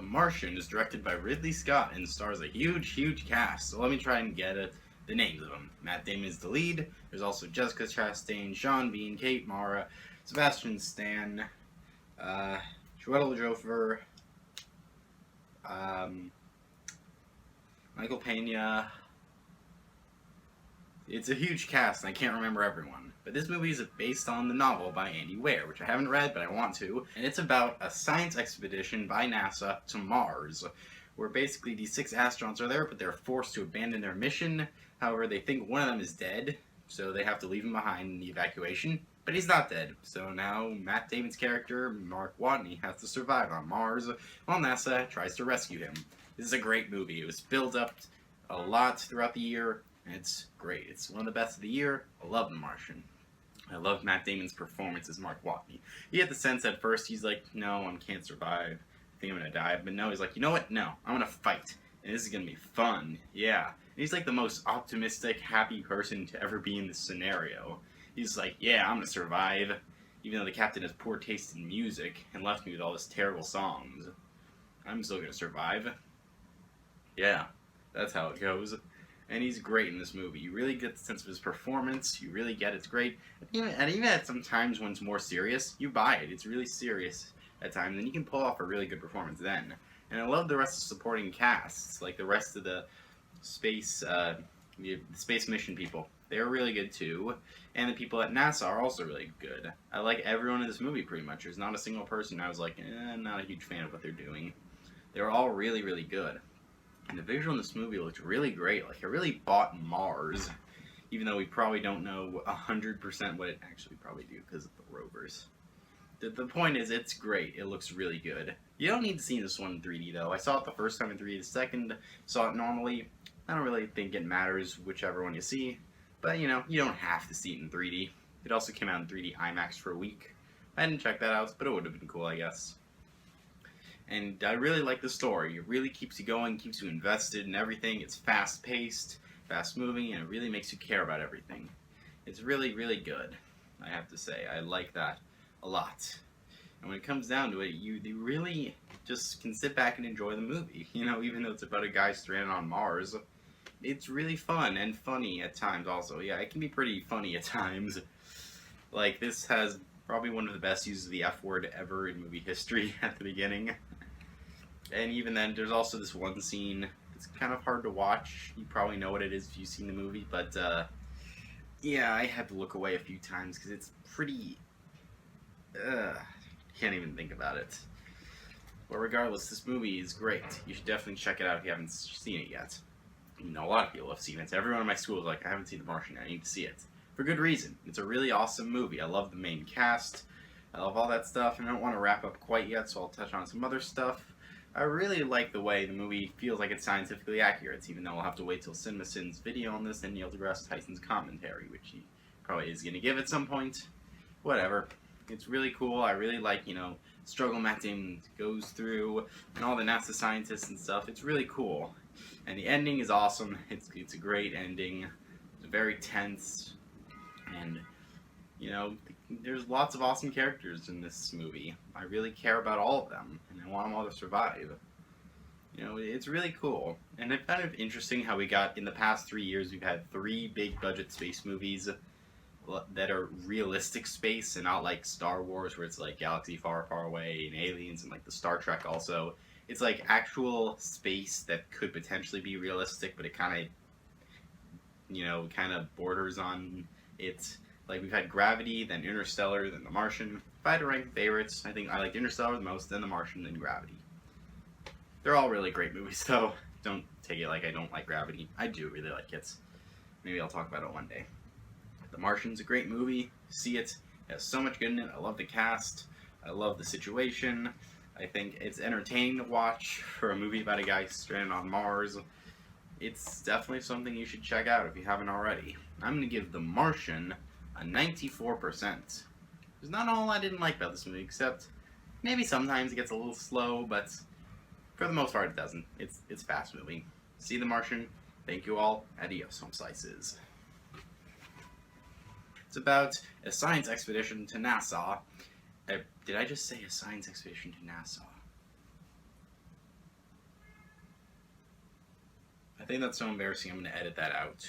The Martian is directed by Ridley Scott and stars a huge cast. So let me try and get the names of them. Matt Damon is the lead. There's also Jessica Chastain, Sean Bean, Kate Mara, Sebastian Stan, Chiwetel Ejiofor, Michael Pena. It's a huge cast, and I can't remember everyone. But this movie is based on the novel by Andy Weir, which I haven't read, but I want to. And it's about a science expedition by NASA to Mars, where basically these 6 astronauts are there, but they're forced to abandon their mission. However, they think one of them is dead, so they have to leave him behind in the evacuation. But he's not dead, so now Matt Damon's character, Mark Watney, has to survive on Mars while NASA tries to rescue him. This is a great movie. It was built up a lot throughout the year, and it's great. It's one of the best of the year. I love The Martian. I love Matt Damon's performance as Mark Watney. He had the sense at first, he's like, no, I can't survive. I think I'm going to die. But no, he's like, you know what? No, I'm going to fight. And this is going to be fun. Yeah. And he's like the most optimistic, happy person to ever be in this scenario. He's like, yeah, I'm going to survive. Even though the captain has poor taste in music and left me with all these terrible songs, I'm still going to survive. Yeah, that's how it goes. And he's great in this movie. You really get the sense of his performance. You really get it's great. And even at some times when it's more serious, you buy it. It's really serious at times, and you can pull off a really good performance then. And I love the rest of the supporting casts, like the rest of the space mission people. They're really good too. And the people at NASA are also really good. I like everyone in this movie pretty much. There's not a single person I was like, I'm not a huge fan of what they're doing. They were all really good. And the visual in this movie looked really great. Like, I really bought Mars, even though we probably don't know 100% what it actually probably do because of the rovers. The point is, it's great. It looks really good. You don't need to see this one in 3D, though. I saw it the first time in 3D. The second, saw it normally. I don't really think it matters whichever one you see. But, you know, you don't have to see it in 3D. It also came out in 3D IMAX for a week. I didn't check that out, but it would have been cool, I guess. And I really like the story. It really keeps you going, keeps you invested in everything. It's fast-paced, fast-moving, and it really makes you care about everything. It's really good, I have to say. I like that a lot. And when it comes down to it, you really just can sit back and enjoy the movie. You know, even though it's about a guy stranded on Mars, it's really fun and funny at times also. Yeah, it can be pretty funny at times. Like, this has probably one of the best uses of the F word ever in movie history at the beginning. And even then, there's also this one scene. It's kind of hard to watch. You probably know what it is if you've seen the movie. But, yeah, I had to look away a few times because it's pretty... can't even think about it. But regardless, this movie is great. You should definitely check it out if you haven't seen it yet. You know, a lot of people have seen it. Everyone in my school is like, I haven't seen The Martian yet. I need to see it. For good reason. It's a really awesome movie. I love the main cast. I love all that stuff. And I don't want to wrap up quite yet, so I'll touch on some other stuff. I really like the way the movie feels like it's scientifically accurate, even though we'll have to wait till CinemaSin's video on this and Neil deGrasse Tyson's commentary, which he probably is going to give at some point. Whatever. It's really cool. I really like, you know, struggle Matt Damon goes through and all the NASA scientists and stuff. It's really cool. And the ending is awesome. It's a great ending. It's very tense. And, you know, there's lots of awesome characters in this movie. I really care about all of them, and I want them all to survive. You know, it's really cool. And it's kind of interesting how we got, in the past 3 years, we've had 3 big budget space movies that are realistic space and not like Star Wars, where it's like Galaxy Far, Far Away, and Aliens, and like the Star Trek also. It's like actual space that could potentially be realistic, but it kind of, you know, kind of borders on it. Like, we've had Gravity, then Interstellar, then The Martian. If I had to rank favorites, I think I liked Interstellar the most, then The Martian, then Gravity. They're all really great movies, though. Don't take it like I don't like Gravity. I do really like it. Maybe I'll talk about it one day. The Martian's a great movie. See it. It has so much good in it. I love the cast. I love the situation. I think it's entertaining to watch for a movie about a guy stranded on Mars. It's definitely something you should check out if you haven't already. I'm going to give The Martian a 94%. There's not all I didn't like about this movie, except maybe sometimes it gets a little slow, but for the most part it doesn't. It's fast moving. See The Martian. Thank you all. Adios, home slices. It's about a science expedition to NASA. Did I just say a science expedition to NASA? I think that's so embarrassing I'm going to edit that out.